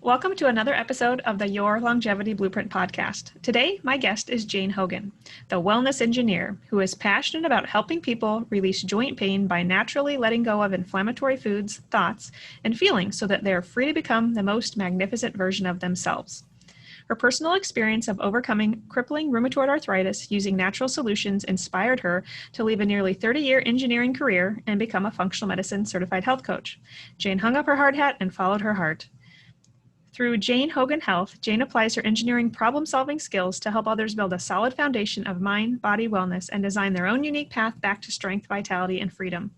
Welcome to another episode of the Your Longevity Blueprint podcast. Today, my guest is Jane Hogan, the wellness engineer who is passionate about helping people release joint pain by naturally letting go of inflammatory foods, thoughts, and feelings so that they are free to become the most magnificent version of themselves. Her personal experience of overcoming crippling rheumatoid arthritis using natural solutions inspired her to leave a nearly 30-year engineering career and become a functional medicine certified health coach. Jane hung up her hard hat and followed her heart. Through Jane Hogan Health, Jane applies her engineering problem-solving skills to help others build a solid foundation of mind-body wellness and design their own unique path back to strength, vitality, and freedom.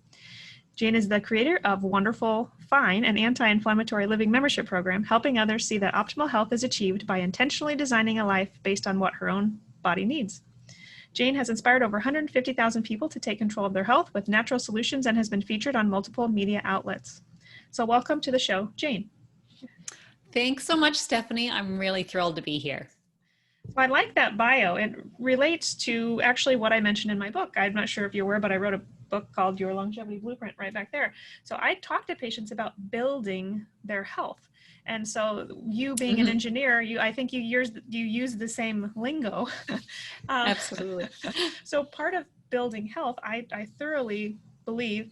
Jane is the creator of Wonderful Fine, an anti-inflammatory living membership program, helping others see that optimal health is achieved by intentionally designing a life based on what her own body needs. Jane has inspired over 150,000 people to take control of their health with natural solutions and has been featured on multiple media outlets. So welcome to the show, Jane. Thanks so much, Stephanie. I'm really thrilled to be here. So I like that bio. It relates to actually what I mentioned in my book. I'm not sure if you're aware, but I wrote a book called Your Longevity Blueprint right back there. So I talk to patients about building their health. And so you being an engineer, I think you use the same lingo. Absolutely. So part of building health, I thoroughly believe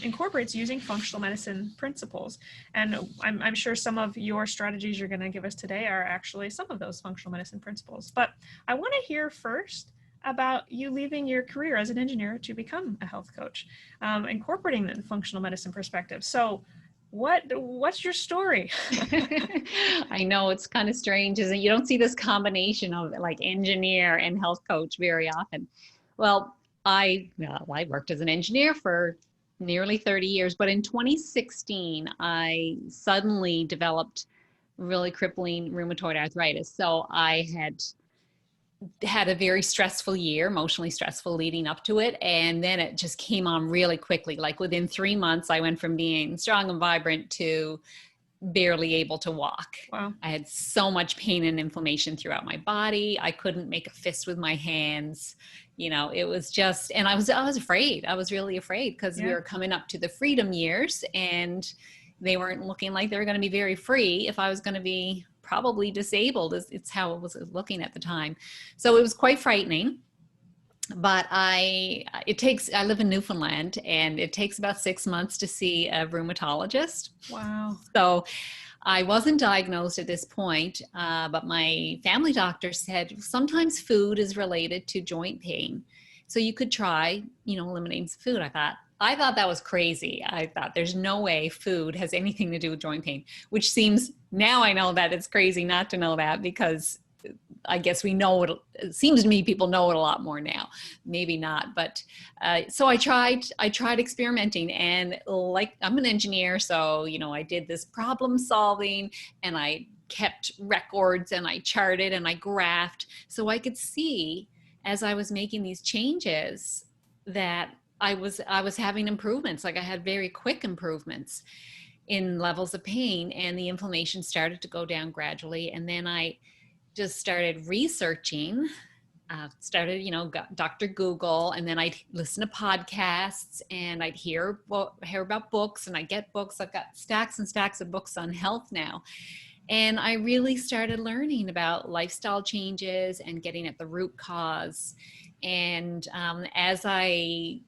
incorporates using functional medicine principles. And I'm sure some of your strategies you're going to give us today are actually some of those functional medicine principles. But I want to hear first about you leaving your career as an engineer to become a health coach, incorporating the functional medicine perspective. So what's your story? I know it's kind of strange, isn't it? You don't see this combination of like engineer and health coach very often. Well, I worked as an engineer for nearly 30 years, but in 2016, I suddenly developed really crippling rheumatoid arthritis. So I had a very stressful year, emotionally stressful leading up to it. And then it just came on really quickly. Like within 3 months, I went from being strong and vibrant to barely able to walk. Wow. I had so much pain and inflammation throughout my body. I couldn't make a fist with my hands. You know, it was just, and I was afraid. I was really afraid because we were coming up to the freedom years and they weren't looking like they were going to be very free if I was going to be probably disabled. It's how it was looking at the time. So it was quite frightening. But I live in Newfoundland and it takes about 6 months to see a rheumatologist. Wow. So I wasn't diagnosed at this point, but my family doctor said sometimes food is related to joint pain. So you could try, eliminating some food. I thought that was crazy. I thought there's no way food has anything to do with joint pain, which seems, now I know that it's crazy not to know that because I guess we know it seems to me people know it a lot more now, maybe not. But so I tried experimenting and like I'm an engineer. So, I did this problem solving and I kept records and I charted and I graphed so I could see as I was making these changes that I was having improvements. Like I had very quick improvements in levels of pain and the inflammation started to go down gradually. And then I just started researching, got Dr. Google, and then I'd listen to podcasts and I'd hear about books and I get books. I've got stacks and stacks of books on health now. And I really started learning about lifestyle changes and getting at the root cause. And as I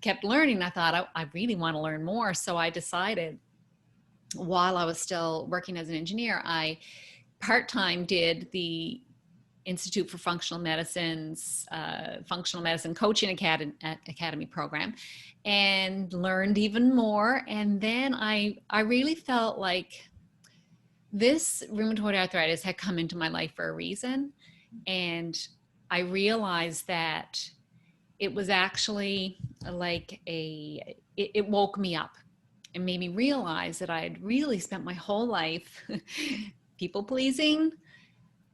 kept learning, I thought I really want to learn more. So I decided while I was still working as an engineer, I part-time did the Institute for Functional Medicine's Functional Medicine Coaching Academy program and learned even more. And then I really felt like this rheumatoid arthritis had come into my life for a reason. And I realized that it was actually like it woke me up and made me realize that I had really spent my whole life people pleasing,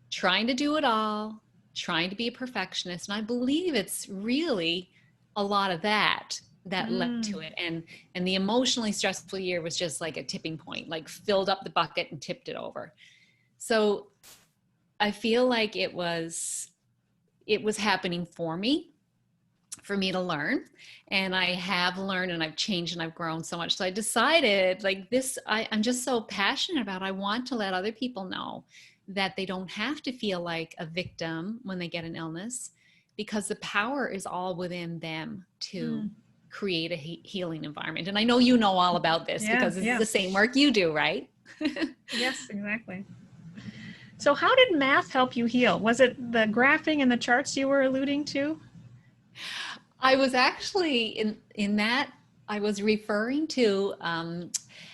trying to do it all, trying to be a perfectionist. And I believe it's really a lot of that led to it. And the emotionally stressful year was just like a tipping point, like filled up the bucket and tipped it over. So I feel like it was happening for me. for me to learn. And I have learned and I've changed and I've grown so much. So I decided like this, I'm just so passionate about, I want to let other people know that they don't have to feel like a victim when they get an illness, because the power is all within them to create a healing environment. And I know you know all about this because this is the same work you do, right? Yes, exactly. So how did math help you heal? Was it the graphing and the charts you were alluding to? I was actually in that I was referring to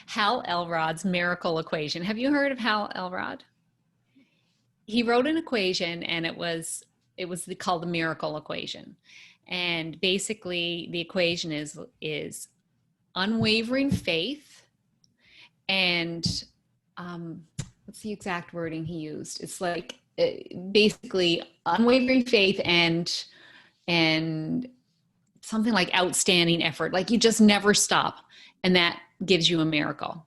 Hal Elrod's miracle equation. Have you heard of Hal Elrod? He wrote an equation, and it was called the miracle equation. And basically, the equation is unwavering faith and what's the exact wording he used? It's like basically unwavering faith and something like outstanding effort. Like you just never stop, and that gives you a miracle.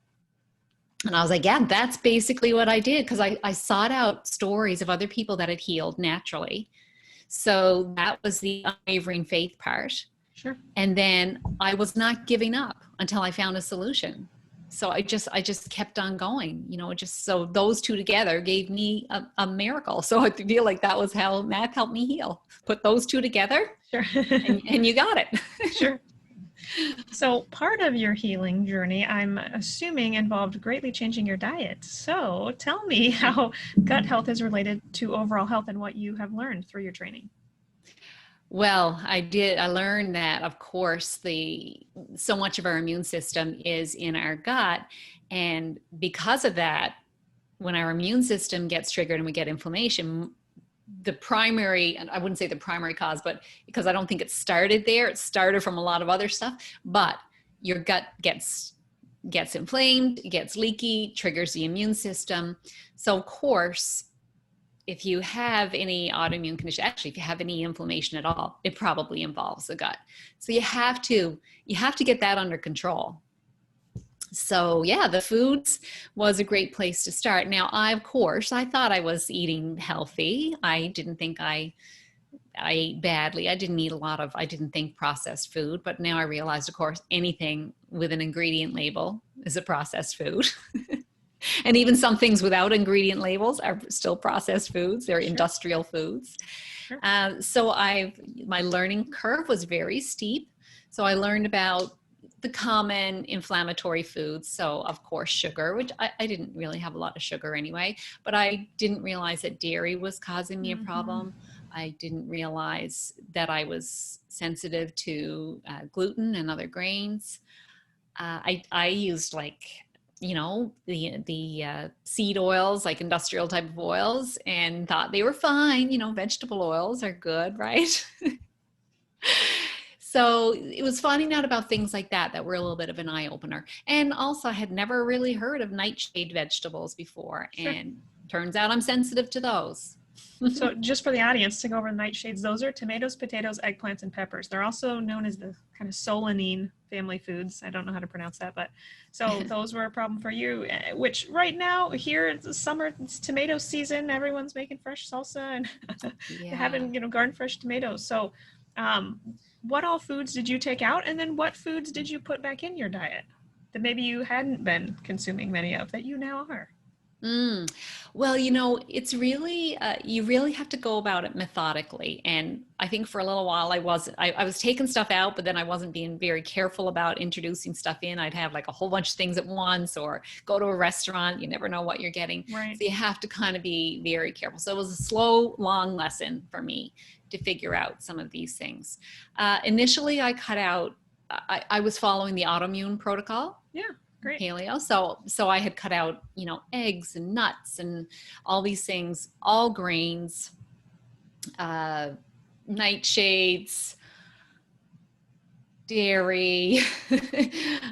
And I was like, yeah, that's basically what I did, because I sought out stories of other people that had healed naturally. So that was the unwavering faith part. Sure. And then I was not giving up until I found a solution. So I just kept on going, so those two together gave me a miracle. So I feel like that was how math helped me heal. Put those two together, sure, and you got it. Sure. So part of your healing journey, I'm assuming, involved greatly changing your diet. So tell me how gut health is related to overall health and what you have learned through your training. Well, I learned that, of course, so much of our immune system is in our gut. And because of that, when our immune system gets triggered and we get inflammation, the primary, and I wouldn't say the primary cause, but because I don't think it started there, it started from a lot of other stuff, but your gut gets inflamed, it gets leaky, triggers the immune system. So of course, if you have any autoimmune condition, actually, if you have any inflammation at all, it probably involves the gut. So you have to get that under control. So yeah, the foods was a great place to start. Now, I thought I was eating healthy. I didn't think I ate badly. I didn't think processed food, but now I realized, of course, anything with an ingredient label is a processed food. And even some things without ingredient labels are still processed foods. They're industrial foods. Sure. So my learning curve was very steep. So I learned about the common inflammatory foods. So of course, sugar, which I didn't really have a lot of sugar anyway, but I didn't realize that dairy was causing me a problem. I didn't realize that I was sensitive to gluten and other grains. I used the seed oils, like industrial type of oils, and thought they were fine. Vegetable oils are good, right? So it was finding out about things like that were a little bit of an eye opener. And also I had never really heard of nightshade vegetables before. Sure. And turns out I'm sensitive to those. So just for the audience, to go over the nightshades, those are tomatoes, potatoes, eggplants, and peppers. They're also known as the kind of solanine family foods. I don't know how to pronounce that, but so those were a problem for you, which right now here it's the summer, it's tomato season. Everyone's making fresh salsa and having, garden fresh tomatoes. So what all foods did you take out? And then what foods did you put back in your diet that maybe you hadn't been consuming many of that you now are? Well, it's really, you really have to go about it methodically. And I think for a little while I was taking stuff out, but then I wasn't being very careful about introducing stuff in. I'd have like a whole bunch of things at once, or go to a restaurant. You never know what you're getting. Right. So you have to kind of be very careful. So it was a slow, long lesson for me to figure out some of these things. Initially I cut out, I was following the autoimmune protocol. Yeah. Great. Paleo. So I had cut out, eggs and nuts and all these things, all grains, nightshades, dairy,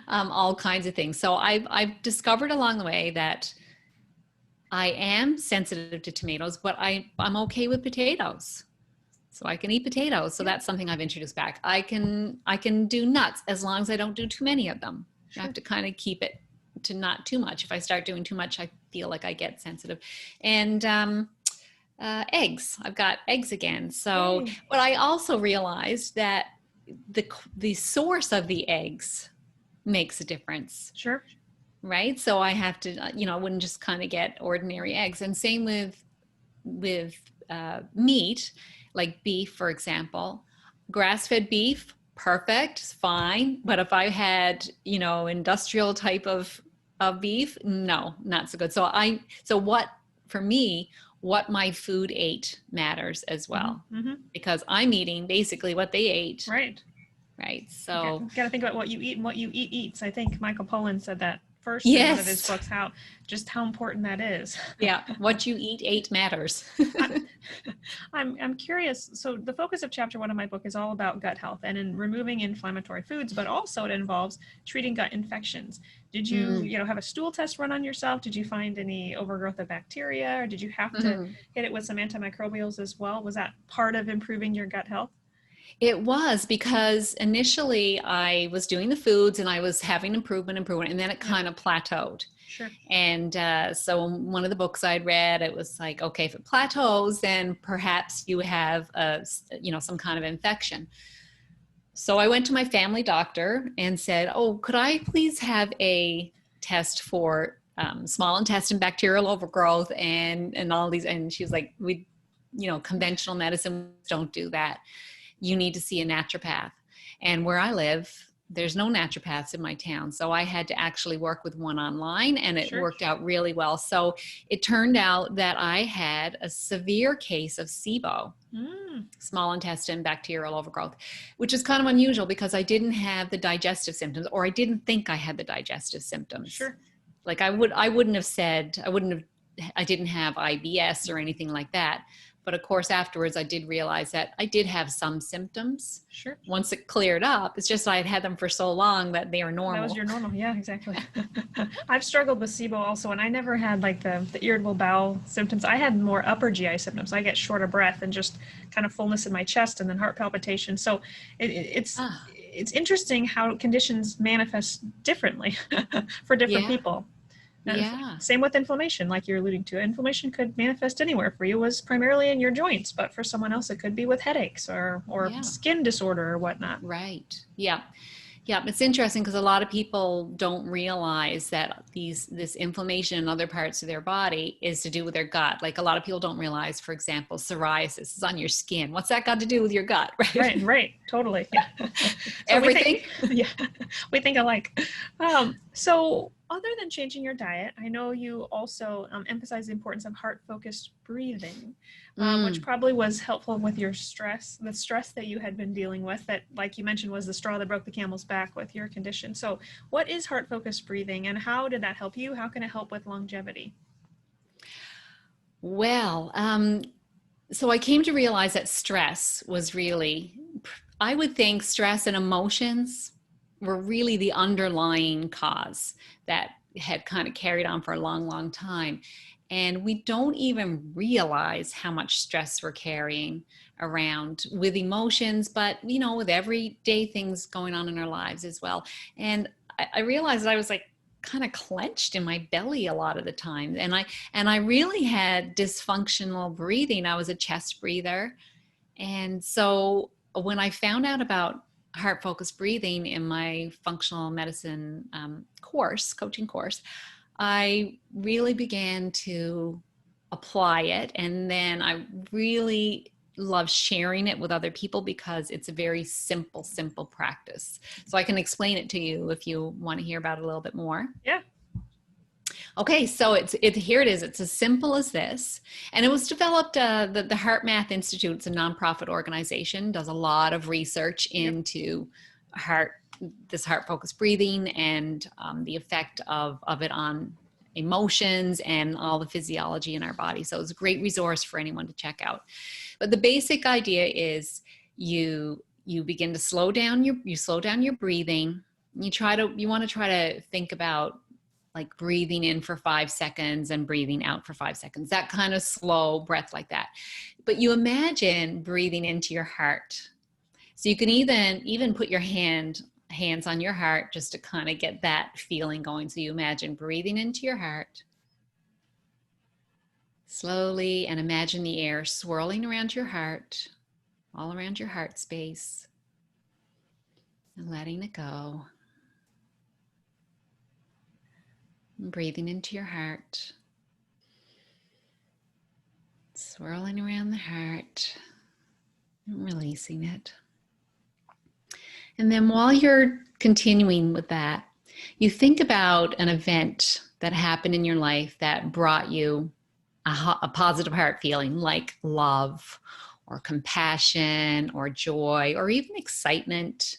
all kinds of things. So I've discovered along the way that I am sensitive to tomatoes, but I'm okay with potatoes. So I can eat potatoes. So that's something I've introduced back. I can do nuts as long as I don't do too many of them. Sure. I have to kind of keep it to not too much. If I start doing too much, I feel like I get sensitive. And Eggs. I've got eggs again. So, Yay. but I also realized that the source of the eggs makes a difference, Sure. right? So I have to, I wouldn't just kind of get ordinary eggs. And same with meat, like beef, for example. Grass-fed beef, perfect, fine. But if I had, industrial type of beef, no, not so good. So what for me, what my food ate matters as well, because I'm eating basically what they ate. Right. Right. So got to think about what you eat, and what you eat eats. I think Michael Pollan said that first in one of his books, how important that is. Yeah, what you eat matters. I'm curious. So the focus of chapter 1 of my book is all about gut health and in removing inflammatory foods, but also it involves treating gut infections. Did you, have a stool test run on yourself? Did you find any overgrowth of bacteria, or did you have to hit it with some antimicrobials as well? Was that part of improving your gut health? It was, because initially I was doing the foods and I was having improvement, and then it kind of plateaued. Sure. And so one of the books I'd read, it was like, okay, if it plateaus, then perhaps you have some kind of infection. So I went to my family doctor and said, oh, could I please have a test for small intestine bacterial overgrowth and all these? And she was like, conventional medicine don't do that. You need to see a naturopath. And where I live, there's no naturopaths in my town. So I had to actually work with one online, and it worked out really well. So it turned out that I had a severe case of SIBO, small intestine bacterial overgrowth, which is kind of unusual because I didn't have the digestive symptoms, or I didn't think I had the digestive symptoms. Sure. Like I didn't have IBS or anything like that. But of course, afterwards, I did realize that I did have some symptoms. Sure. Once it cleared up, it's just I had had them for so long that they are normal. That was your normal. Yeah, exactly. I've struggled with SIBO also, and I never had like the irritable bowel symptoms. I had more upper GI symptoms. I get short of breath and just kind of fullness in my chest, and then heart palpitation. So it's interesting how conditions manifest differently for different people. Yeah. Same with inflammation, like you're alluding to. Inflammation could manifest anywhere. For you, it was primarily in your joints, but for someone else, it could be with headaches or skin disorder or whatnot. Right. Yeah. Yeah. It's interesting because a lot of people don't realize that this inflammation in other parts of their body is to do with their gut. Like a lot of people don't realize, for example, psoriasis is on your skin. What's that got to do with your gut? Right. Totally. Yeah. Everything. We think alike. So other than changing your diet, I know you also emphasize the importance of heart-focused breathing, which probably was helpful with your stress, the stress that you had been dealing with that, like you mentioned, was the straw that broke the camel's back with your condition. So what is heart-focused breathing, and how did that help you? How can it help with longevity? Well, so I came to realize that stress was really, I would think stress and emotions were really the underlying cause that had kind of carried on for a long, long time. And we don't even realize how much stress we're carrying around with emotions, but, with everyday things going on in our lives as well. And I realized that I was like kind of clenched in my belly a lot of the time. And I really had dysfunctional breathing. I was a chest breather. And so when I found out about heart-focused breathing in my functional medicine coaching course, I really began to apply it. And then I really love sharing it with other people because it's a very simple practice. So I can explain it to you if you want to hear about it a little bit more. Yeah. Okay, so here it is. It's as simple as this. And it was developed, the HeartMath Institute, it's a nonprofit organization, does a lot of research into this heart-focused breathing and the effect of it on emotions and all the physiology in our body. So it's a great resource for anyone to check out. But the basic idea is you begin to slow down your breathing. You want to try to think about like breathing in for 5 seconds and breathing out for 5 seconds, that kind of slow breath like that. But you imagine breathing into your heart. So you can even put your hands on your heart just to kind of get that feeling going. So you imagine breathing into your heart, Slowly, and imagine the air swirling around your heart, all around your heart space, and letting it go. And breathing into your heart, swirling around the heart, and releasing it. And then while you're continuing with that, you think about an event that happened in your life that brought you a positive heart feeling, like love or compassion or joy or even excitement,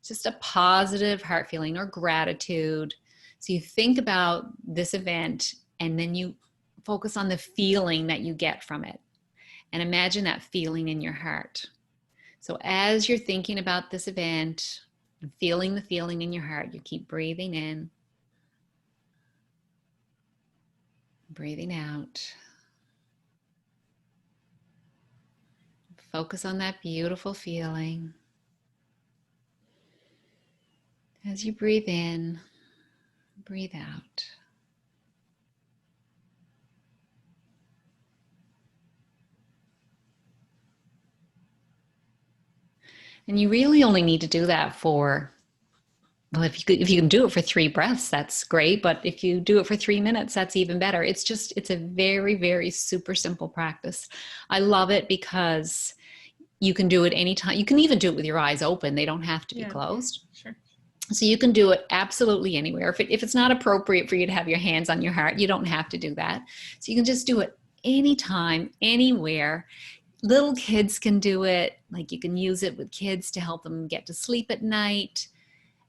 just a positive heart feeling or gratitude. So you think about this event and then you focus on the feeling that you get from it and imagine that feeling in your heart. So as you're thinking about this event and feeling the feeling in your heart, you keep breathing in, breathing out. Focus on that beautiful feeling. As you breathe in, breathe out. And you really only need to do that for, well, if you can do it for 3 breaths, that's great. But if you do it for 3 minutes, that's even better. It's a very, very super simple practice. I love it because you can do it anytime. You can even do it with your eyes open. They don't have to be closed. Sure. So you can do it absolutely anywhere. If it's not appropriate for you to have your hands on your heart, you don't have to do that. So you can just do it anytime, anywhere. Little kids can do it. Like you can use it with kids to help them get to sleep at night.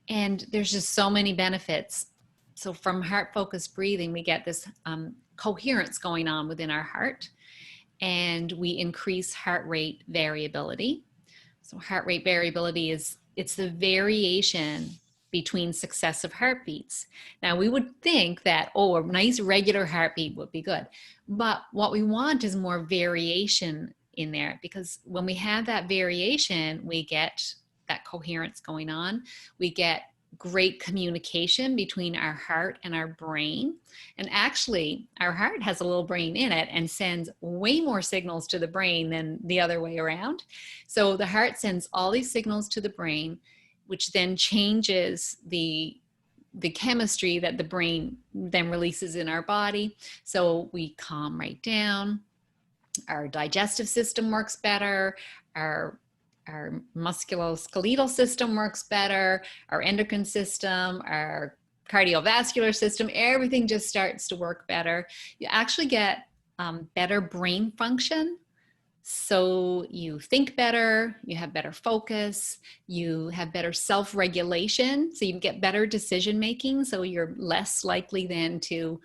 And there's just so many benefits. So from heart-focused breathing, we get this coherence going on within our heart. And we increase heart rate variability. So heart rate variability it's the variation between successive heartbeats. Now we would think that, a nice regular heartbeat would be good. But what we want is more variation in there, because when we have that variation, we get that coherence going on. We get great communication between our heart and our brain. And actually, our heart has a little brain in it and sends way more signals to the brain than the other way around. So the heart sends all these signals to the brain, which then changes the chemistry that the brain then releases in our body. So we calm right down. Our digestive system works better. Our musculoskeletal system works better, our endocrine system, our cardiovascular system, everything just starts to work better. You actually get better brain function. So you think better, you have better focus, you have better self-regulation, so you can get better decision making, so you're less likely then to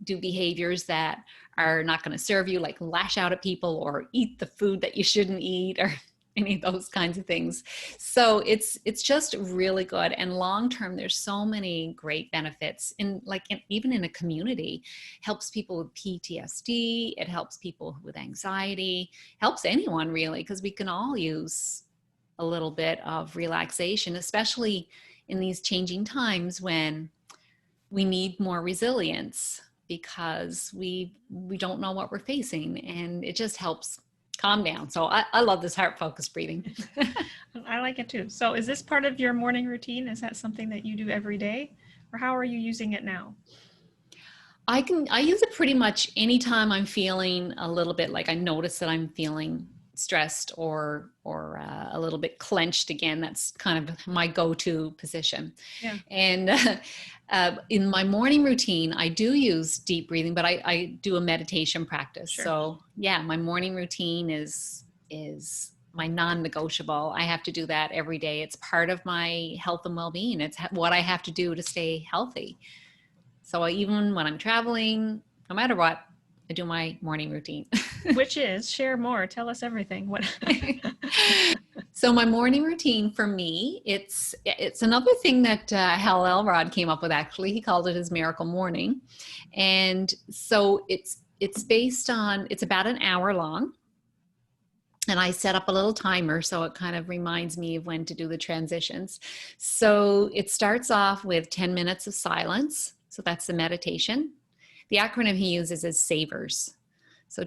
do behaviors that are not going to serve you, like lash out at people or eat the food that you shouldn't eat or any of those kinds of things. So it's just really good. And long term, there's so many great benefits even in a community. Helps people with PTSD. It helps people with anxiety. Helps anyone really, because we can all use a little bit of relaxation, especially in these changing times when we need more resilience because we don't know what we're facing, and it just helps calm down. So I love this heart-focused breathing. I like it too. So is this part of your morning routine? Is that something that you do every day? Or how are you using it now? I use it pretty much anytime I'm feeling a little bit like I notice that I'm feeling stressed or a little bit clenched again. That's kind of my go-to position. Yeah. And in my morning routine, I do use deep breathing, but I do a meditation practice. Sure. So yeah, my morning routine is my non-negotiable. I have to do that every day. It's part of my health and well-being. It's what I have to do to stay healthy. So even when I'm traveling, no matter what, I do my morning routine. Which is, share more, tell us everything. What? So my morning routine for me, it's another thing that Hal Elrod came up with. Actually, he called it his miracle morning. And so it's based on, it's about an hour long. And I set up a little timer so it kind of reminds me of when to do the transitions. So it starts off with 10 minutes of silence. So that's the meditation. The acronym he uses is SAVERS. So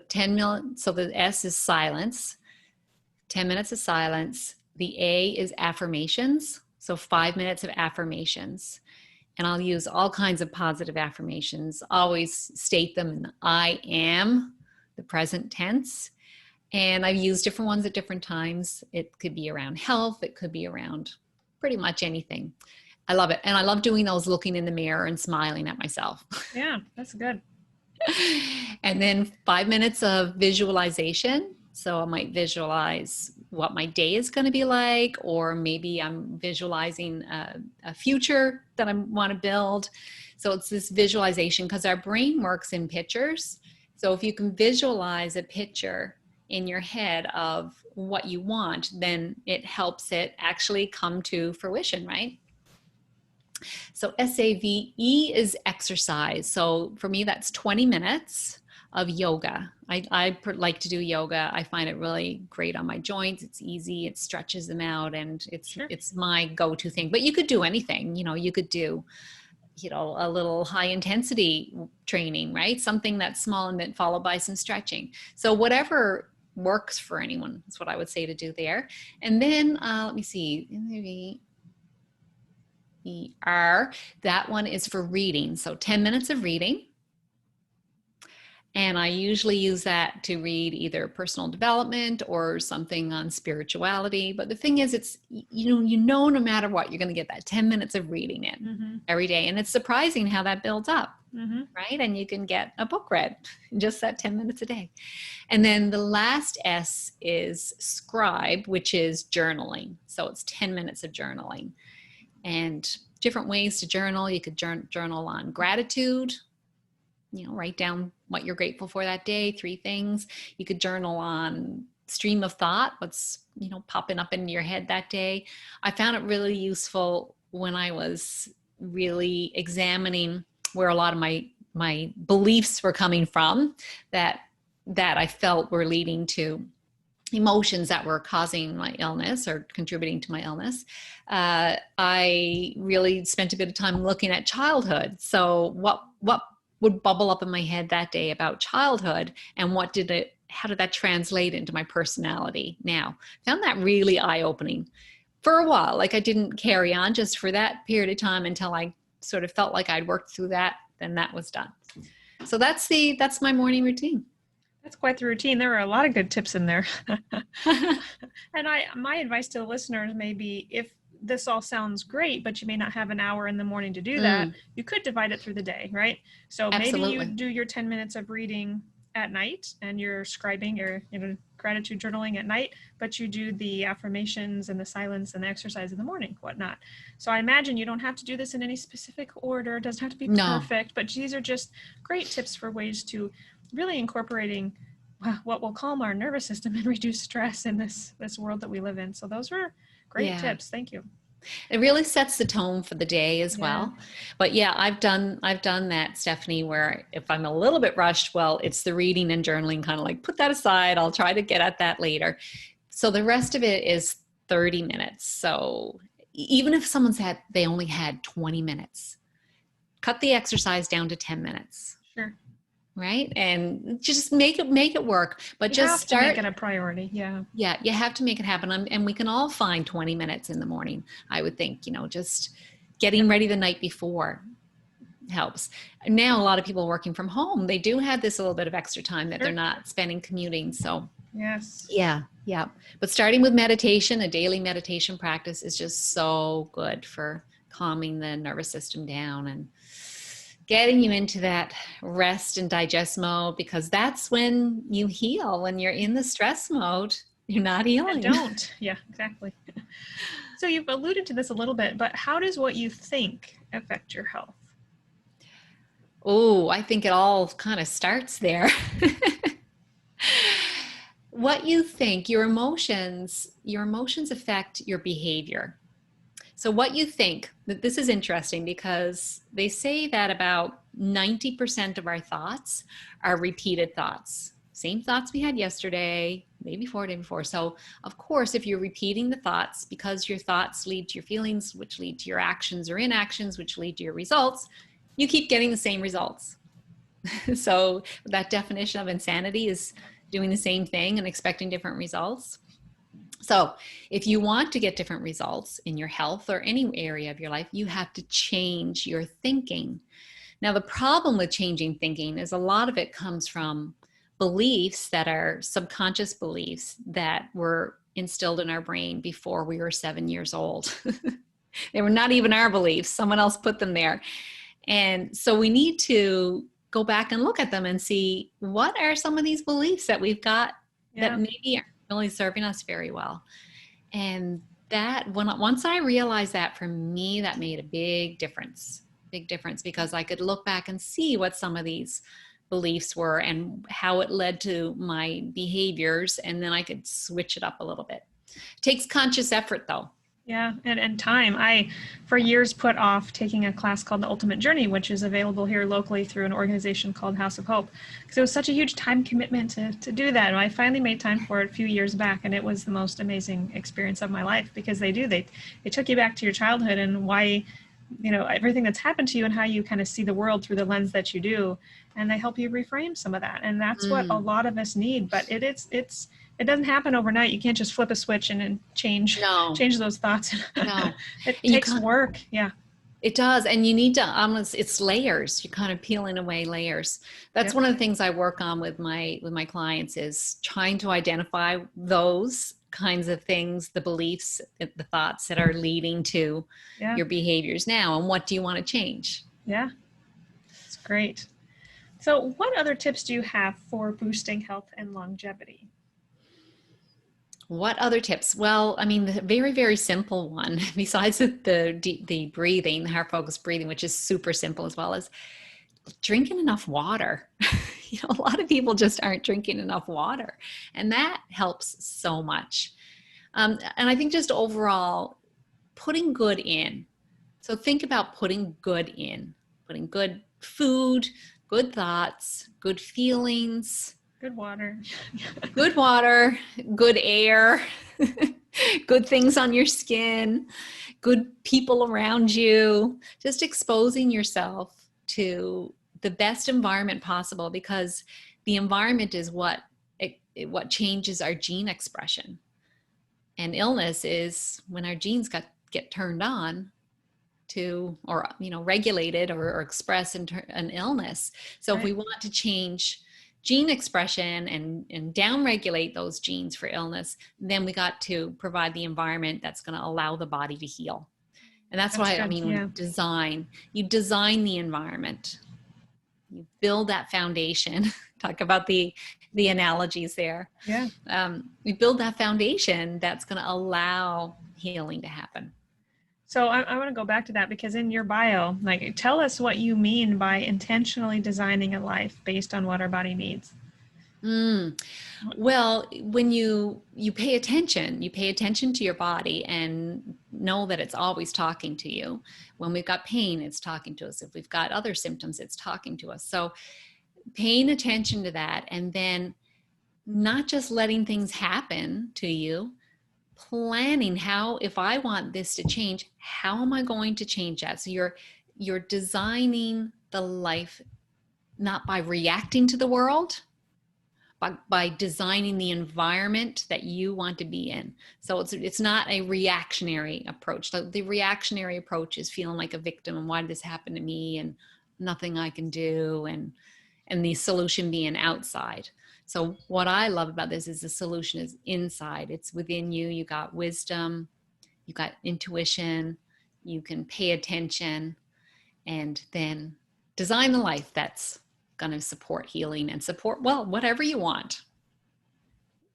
so the S is silence, 10 minutes of silence. The A is affirmations. So 5 minutes of affirmations. And I'll use all kinds of positive affirmations. Always state them in I am, the present tense. And I've used different ones at different times. It could be around health. It could be around pretty much anything. I love it. And I love doing those looking in the mirror and smiling at myself. Yeah, that's good. And then 5 minutes of visualization. So I might visualize what my day is going to be like, or maybe I'm visualizing a future that I want to build. So it's this visualization, because our brain works in pictures. So if you can visualize a picture in your head of what you want, then it helps it actually come to fruition, right? So SAVE is exercise. So for me, that's 20 minutes of yoga. I like to do yoga. I find it really great on my joints. It's easy. It stretches them out, and it's my go-to thing. But you could do anything. You could do, a little high intensity training, right? Something that's small and then followed by some stretching. So whatever works for anyone is what I would say to do there. And then let me see, maybe ER, that one is for reading. So 10 minutes of reading. And I usually use that to read either personal development or something on spirituality. But the thing is, it's, no matter what, you're going to get that 10 minutes of reading in every day. And it's surprising how that builds up, right? And you can get a book read in just that 10 minutes a day. And then the last S is scribe, which is journaling. So it's 10 minutes of journaling. And different ways to journal. You could journal on gratitude. Write down what you're grateful for that day, 3 things. You could journal on stream of thought, what's, popping up into your head that day. I found it really useful when I was really examining where a lot of my beliefs were coming from that I felt were leading to emotions that were causing my illness or contributing to my illness. I really spent a bit of time looking at childhood. So what would bubble up in my head that day about childhood, and how did that translate into my personality now? Found that really eye-opening for a while. Like, I didn't carry on just for that period of time until I sort of felt like I'd worked through that, then that was done. So that's my morning routine. That's quite the routine. There are a lot of good tips in there. And my advice to the listeners may be, if this all sounds great, but you may not have an hour in the morning to do that, you could divide it through the day, right? So Absolutely. Maybe you do your 10 minutes of reading at night, and you're scribing or gratitude journaling at night, but you do the affirmations and the silence and the exercise in the morning, whatnot. So I imagine you don't have to do this in any specific order. It doesn't have to be perfect, but these are just great tips for ways to really incorporating what will calm our nervous system and reduce stress in this world that we live in. So those were great tips. Thank you. It really sets the tone for the day as well. But I've done that, Stephanie, where if I'm a little bit rushed, well, it's the reading and journaling, kind of like put that aside. I'll try to get at that later. So the rest of it is 30 minutes. So even if they only had 20 minutes, cut the exercise down to 10 minutes. Sure. Right? And just make it work, but you have to make it a priority. Yeah, you have to make it happen. And we can all find 20 minutes in the morning, I would think. Just getting ready the night before helps. Now, a lot of people working from home, they do have this little bit of extra time that they're not spending commuting. So yes. Yeah. But starting with meditation, a daily meditation practice, is just so good for calming the nervous system down and getting you into that rest and digest mode, because that's when you heal. When you're in the stress mode, you're not healing. Don't. Yeah, exactly. So you've alluded to this a little bit, but how does what you think affect your health? Oh, I think it all kind of starts there. What you think, your emotions affect your behavior. So what you think, this is interesting, because they say that about 90% of our thoughts are repeated thoughts. Same thoughts we had yesterday, day before. So of course, if you're repeating the thoughts, because your thoughts lead to your feelings, which lead to your actions or inactions, which lead to your results, you keep getting the same results. So that definition of insanity is doing the same thing and expecting different results. So if you want to get different results in your health or any area of your life, you have to change your thinking. Now, the problem with changing thinking is a lot of it comes from beliefs that are subconscious beliefs that were instilled in our brain before we were 7 years old. They were not even our beliefs. Someone else put them there. And so we need to go back and look at them and see what are some of these beliefs that we've got that maybe aren't really serving us very well. And that once I realized that, for me, that made a big difference because I could look back and see what some of these beliefs were and how it led to my behaviors. And then I could switch it up a little bit. It takes conscious effort though. Yeah, and time. I, for years, put off taking a class called The Ultimate Journey, which is available here locally through an organization called House of Hope, because it was such a huge time commitment to do that. And I finally made time for it a few years back, and it was the most amazing experience of my life, because they took you back to your childhood and why, everything that's happened to you and how you kind of see the world through the lens that you do, and they help you reframe some of that. And that's what a lot of us need, but it doesn't happen overnight. You can't just flip a switch and then change those thoughts. No. It takes work. Yeah. It does. And you need to it's layers. You're kind of peeling away layers. That's one of the things I work on with my clients, is trying to identify those kinds of things, the beliefs, the thoughts that are leading to your behaviors now, and what do you want to change? Yeah. It's great. So what other tips do you have for boosting health and longevity? What other tips? Well, I mean, the very, very simple one, besides the breathing, the heart focused breathing, which is super simple as well, is drinking enough water. A lot of people just aren't drinking enough water, and that helps so much. And I think just overall, putting good in. So think about putting good in, putting good food, good thoughts, good feelings, good water, good air, good things on your skin, good people around you, just exposing yourself to the best environment possible, because the environment is what changes our gene expression. And illness is when our genes get turned on to, or regulated or express an illness. So if we want to change gene expression and downregulate those genes for illness, then we got to provide the environment that's going to allow the body to heal. And that's why you design the environment, you build that foundation. Talk about the analogies there. Yeah. We build that foundation that's going to allow healing to happen. So I want to go back to that, because in your bio, tell us what you mean by intentionally designing a life based on what our body needs. Well, when you pay attention to your body and know that it's always talking to you. When we've got pain, it's talking to us. If we've got other symptoms, it's talking to us. So paying attention to that, and then not just letting things happen to you, planning how, if I want this to change, how am I going to change that? So you're designing the life not by reacting to the world, but by designing the environment that you want to be in. So it's not a reactionary approach. The reactionary approach is feeling like a victim, and why did this happen to me, and nothing I can do, and the solution being outside. So what I love about this is the solution is inside. It's within you. You got wisdom, you got intuition, you can pay attention, and then design the life that's going to support healing and support, whatever you want.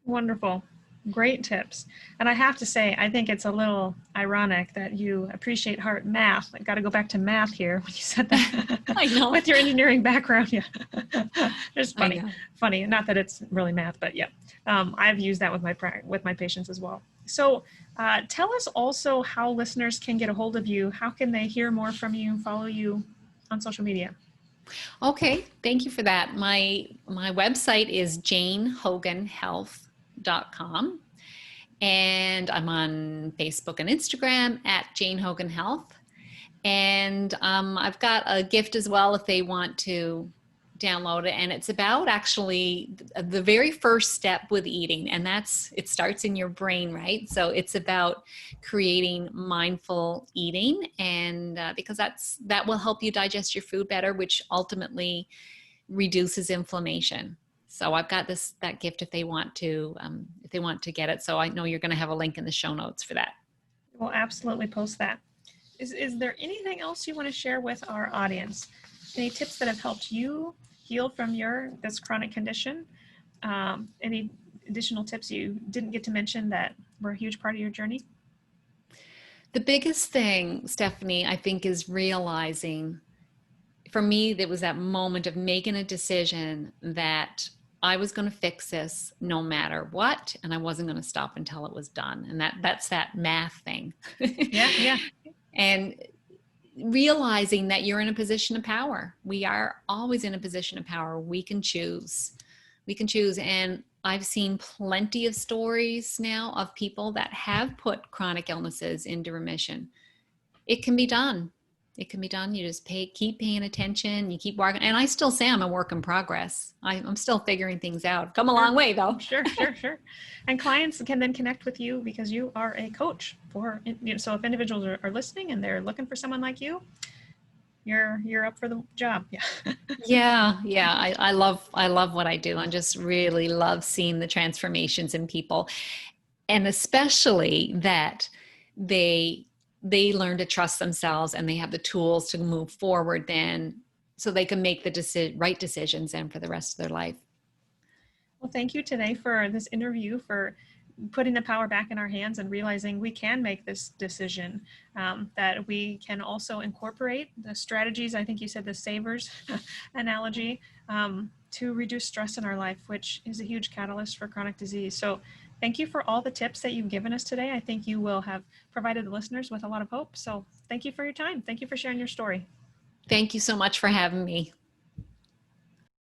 Wonderful. Great tips. And I have to say, I think it's a little ironic that you appreciate math. I've got to go back to math here when you said that. I know. With your engineering background. Yeah. It's funny. Not that it's really math, but yeah. I've used that with my patients as well. So tell us also how listeners can get a hold of you. How can they hear more from you, follow you on social media? Okay. Thank you for that. My website is janehoganhealth.com. And I'm on Facebook and Instagram at Jane Hogan Health. And I've got a gift as well if they want to download it. And it's about actually the very first step with eating. And it starts in your brain, right? So it's about creating mindful eating. And because that will help you digest your food better, which ultimately reduces inflammation. So I've got that gift if they want to get it. So I know you're going to have a link in the show notes for that. We'll absolutely post that. Is there anything else you want to share with our audience? Any tips that have helped you heal from this chronic condition? Any additional tips you didn't get to mention that were a huge part of your journey? The biggest thing, Stephanie, I think is realizing, for me, there was that moment of making a decision that I was going to fix this no matter what, and I wasn't going to stop until it was done. And that's that math thing. Yeah. And realizing that you're in a position of power. We are always in a position of power. We can choose. And I've seen plenty of stories now of people that have put chronic illnesses into remission. It can be done. You just keep paying attention. You keep working. And I still say I'm a work in progress. I'm still figuring things out. Come a long way, though. Sure. And clients can then connect with you because you are a coach so if individuals are listening and they're looking for someone like you, you're up for the job. Yeah. I love what I do. I just really love seeing the transformations in people, and especially that they learn to trust themselves and they have the tools to move forward then, so they can make the right decisions and for the rest of their life. Well, thank you today for this interview, for putting the power back in our hands and realizing we can make this decision, that we can also incorporate the strategies. I think you said the savers analogy, to reduce stress in our life, which is a huge catalyst for chronic disease. So thank you for all the tips that you've given us today. I think you will have provided the listeners with a lot of hope. So thank you for your time. Thank you for sharing your story. Thank you so much for having me.